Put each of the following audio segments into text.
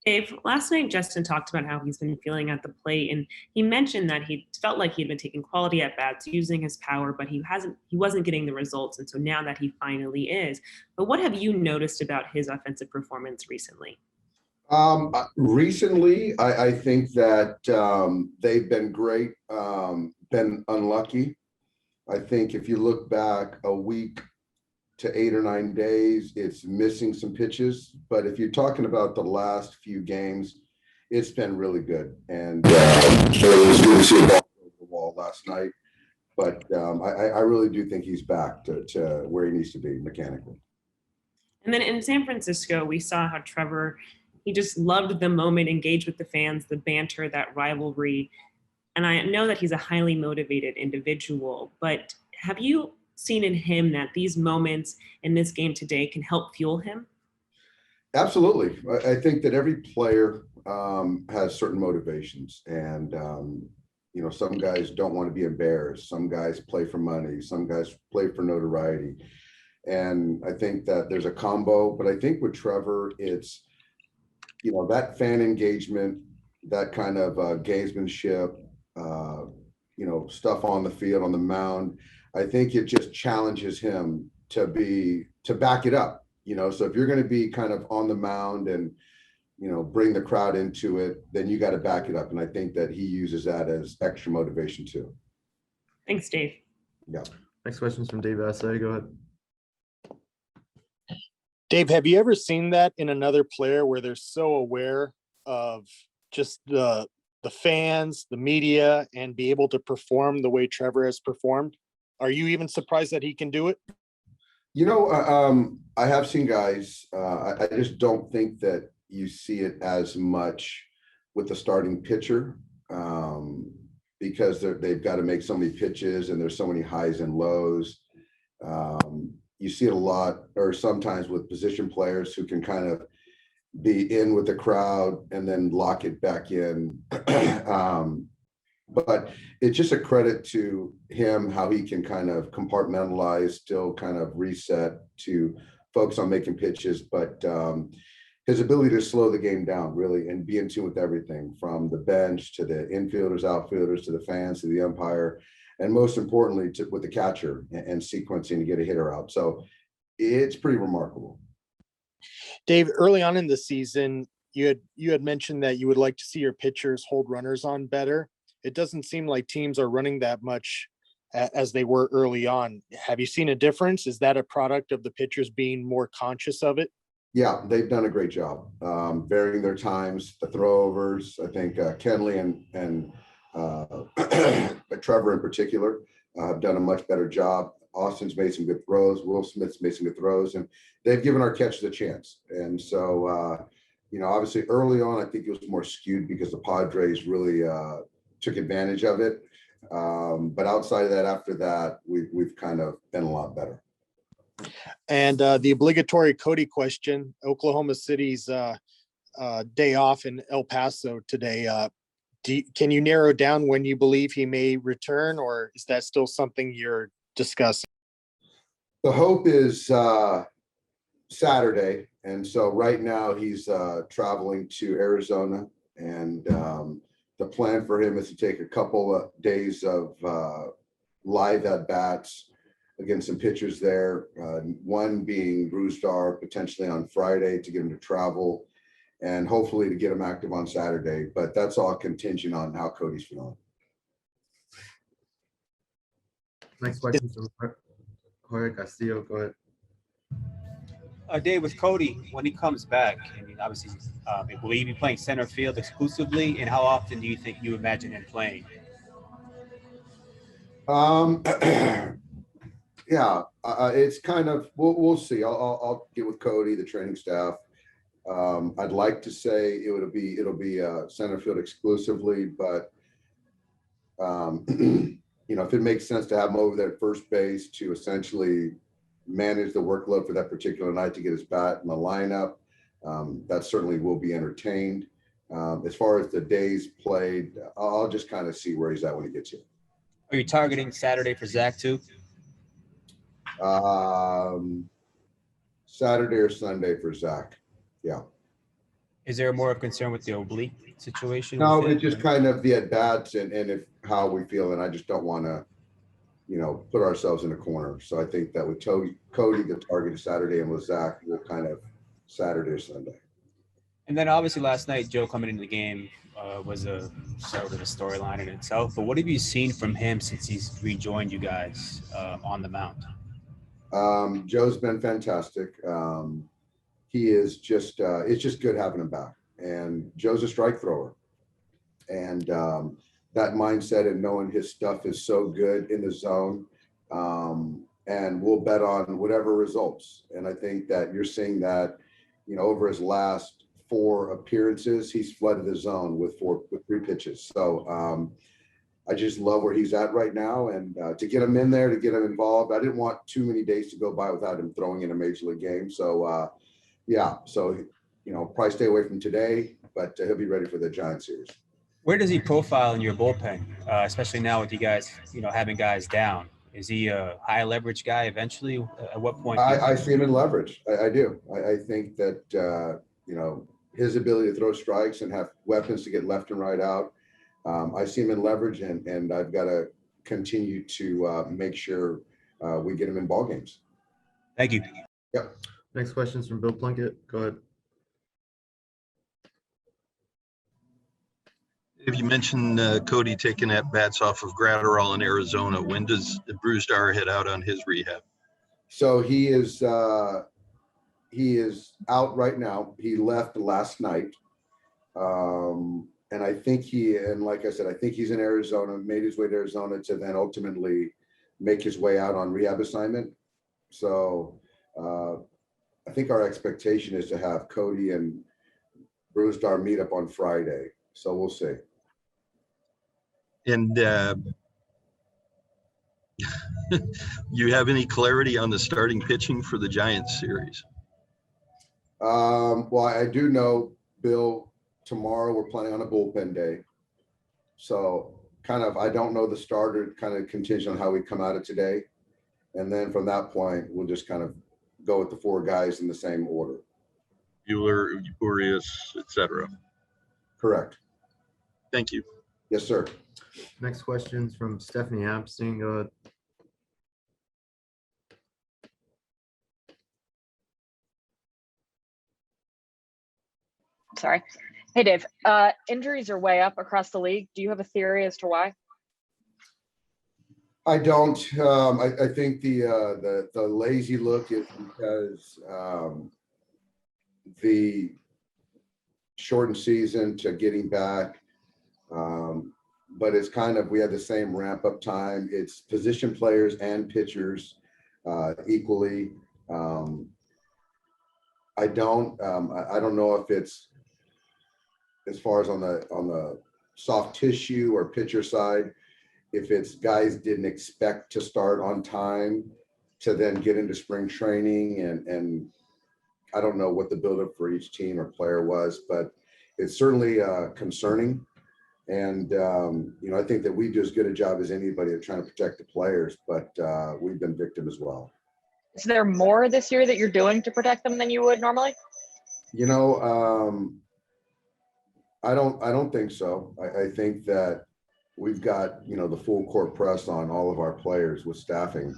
Dave, last night Justin talked about how he's been feeling at the plate, and he mentioned that he felt like he'd been taking quality at bats, using his power, but he wasn't getting the results, and so now that he finally is. But what have you noticed about his offensive performance recently? Recently, I think that they've been great, been unlucky. I think if you look back a week to 8 or 9 days, it's missing some pitches. But if you're talking about the last few games, it's been really good. And so it was good to see a ball over the wall last night. But I really do think he's back to where he needs to be mechanically. And then in San Francisco, we saw how Trevor, he just loved the moment, engaged with the fans, the banter, that rivalry. And I know that he's a highly motivated individual, but have you seen in him that these moments in this game today can help fuel him? Absolutely. I think that every player has certain motivations, and some guys don't want to be embarrassed. Some guys play for money. Some guys play for notoriety. And I think that there's a combo, but I think with Trevor, it's, that fan engagement, that kind of gamesmanship, stuff on the field, on the mound. I think it just challenges him to back it up, so if you're going to be kind of on the mound and, bring the crowd into it, then you got to back it up. And I think that he uses that as extra motivation too. Thanks, Dave. Yeah. Next question is from Dave Assay. Go ahead. Dave, have you ever seen that in another player where they're so aware of just the fans, the media, and be able to perform the way Trevor has performed? Are you even surprised that he can do it? I have seen guys. I just don't think that you see it as much with the starting pitcher because they've got to make so many pitches and there's so many highs and lows. You see it a lot, or sometimes with position players who can kind of be in with the crowd and then lock it back in. But it's just a credit to him, how he can kind of compartmentalize, still kind of reset to focus on making pitches, but his ability to slow the game down really and be in tune with everything from the bench to the infielders, outfielders, to the fans, to the umpire, and most importantly, with the catcher and sequencing to get a hitter out. So it's pretty remarkable. Dave, early on in the season, you had mentioned that you would like to see your pitchers hold runners on better. It doesn't seem like teams are running that much as they were early on. Have you seen a difference? Is that a product of the pitchers being more conscious of it? Yeah, they've done a great job varying their times, the throwovers. I think Kenley and Trevor in particular have done a much better job. Austin's made some good throws. Will Smith's made some good throws, and they've given our catchers a chance. And so, obviously early on, I think it was more skewed because the Padres really took advantage of it. But outside of that, after that, we've kind of been a lot better. And the obligatory Cody question, Oklahoma City's day off in El Paso today. Can you narrow down when you believe he may return, or is that still something you're discussing? The hope is Saturday. And so right now he's traveling to Arizona, and the plan for him is to take a couple of days of live at-bats against some pitchers there, one being Brewstar potentially on Friday to get him to travel, and hopefully to get him active on Saturday. But that's all contingent on how Cody's feeling. Next question from Jorge Castillo. Go ahead. Dave, with Cody, when he comes back, I mean, obviously, will he be playing center field exclusively? And how often do you think you imagine him playing? Yeah, it's kind of, we'll see. I'll get with Cody, the training staff. I'd like to say it'll be center field exclusively, but if it makes sense to have him over there at first base to essentially manage the workload for that particular night to get his bat in the lineup, that certainly will be entertained. As far as the days played, I'll just kind of see where he's at when he gets here. Are you targeting Saturday for Zach too? Saturday or Sunday for Zach. Yeah. Is there more of concern with the oblique situation? No, with it? it's just kind of the at-bats and if how we feel, and I just don't want to, put ourselves in a corner. So I think that with Cody, the target is Saturday, and with Zach, we'll kind of Saturday or Sunday. And then obviously last night, Joe coming into the game was a sort of a storyline in itself. But what have you seen from him since he's rejoined you guys on the mound? Joe's been fantastic. He is just, it's just good having him back. And Joe's a strike thrower. And that mindset and knowing his stuff is so good in the zone. And we'll bet on whatever results. And I think that you're seeing that, over his last 4 appearances, he's flooded the zone with 3 pitches. So I just love where he's at right now. And to get him in there, to get him involved, I didn't want too many days to go by without him throwing in a major league game. So yeah, so, probably stay away from today, but he'll be ready for the Giants series. Where does he profile in your bullpen, especially now with you guys, having guys down? Is he a high leverage guy eventually? At what point? I see him in leverage. I do. I think that, his ability to throw strikes and have weapons to get left and right out. I see him in leverage, and I've got to continue to make sure we get him in ball games. Thank you. Yep. Next question is from Bill Plunkett. Go ahead. If you mentioned Cody taking at bats off of Gratterall in Arizona, when does Brewstar head out on his rehab? So he is out right now. He left last night. And I think like I said, I think he's in Arizona, made his way to Arizona to then ultimately make his way out on rehab assignment. So I think our expectation is to have Cody and Brewstar meet up on Friday. So we'll see. And you have any clarity on the starting pitching for the Giants series? Well, I do know, Bill, tomorrow we're planning on a bullpen day. So I don't know the starter, kind of contingent on how we come out of today. And then from that point, we'll just kind of go with the 4 guys in the same order. Bueller, Urias, etc. Correct. Thank you. Yes, sir. Next question is from Stephanie Apstein. Go ahead. Sorry. Hey, Dave. Injuries are way up across the league. Do you have a theory as to why? I don't. I think the lazy look is because the shortened season to getting back. But it's we have the same ramp up time. It's position players and pitchers equally. I don't know if it's as far as on the soft tissue or pitcher side, if it's guys didn't expect to start on time to then get into spring training, and I don't know what the buildup for each team or player was, but it's certainly concerning. And, I think that we do as good a job as anybody of trying to protect the players, but we've been victim as well. Is there more this year that you're doing to protect them than you would normally? I don't think so. I think that we've got, the full court press on all of our players with staffing.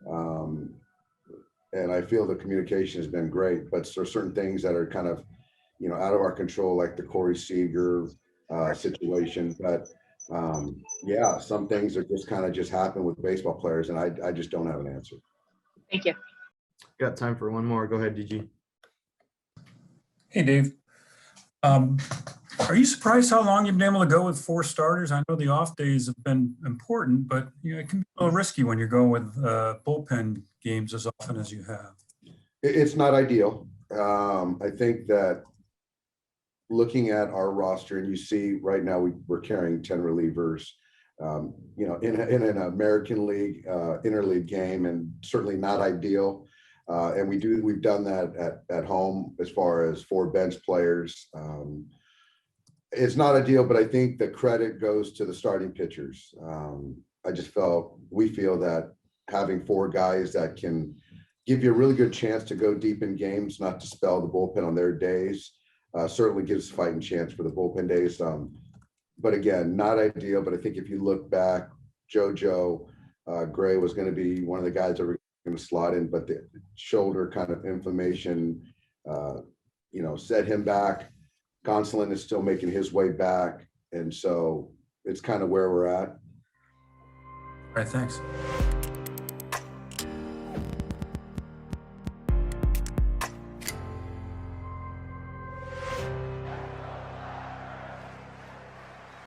And I feel the communication has been great, but there are certain things that are kind of, out of our control, like the Corey Seager situation. But yeah, some things are just happen with baseball players, and I just don't have an answer. Thank you. Got time for one more. Go ahead, DG. Hey, Dave. Are you surprised how long you've been able to go with 4 starters? I know the off days have been important, but it can be a little risky when you're going with bullpen games as often as you have. It's not ideal. I think that looking at our roster, and you see right now we're carrying 10 relievers, in an American League interleague game, and certainly not ideal. And we've done that at home as far as 4 bench players. It's not ideal, but I think the credit goes to the starting pitchers. We feel that having 4 guys that can give you a really good chance to go deep in games, not to spell the bullpen on their days, certainly gives fighting chance for the bullpen days. But again, not ideal, but I think if you look back, JoJo Gray was going to be one of the guys that were going to slot in, but the shoulder kind of inflammation, set him back. Gonsolin is still making his way back. And so it's kind of where we're at. All right, thanks.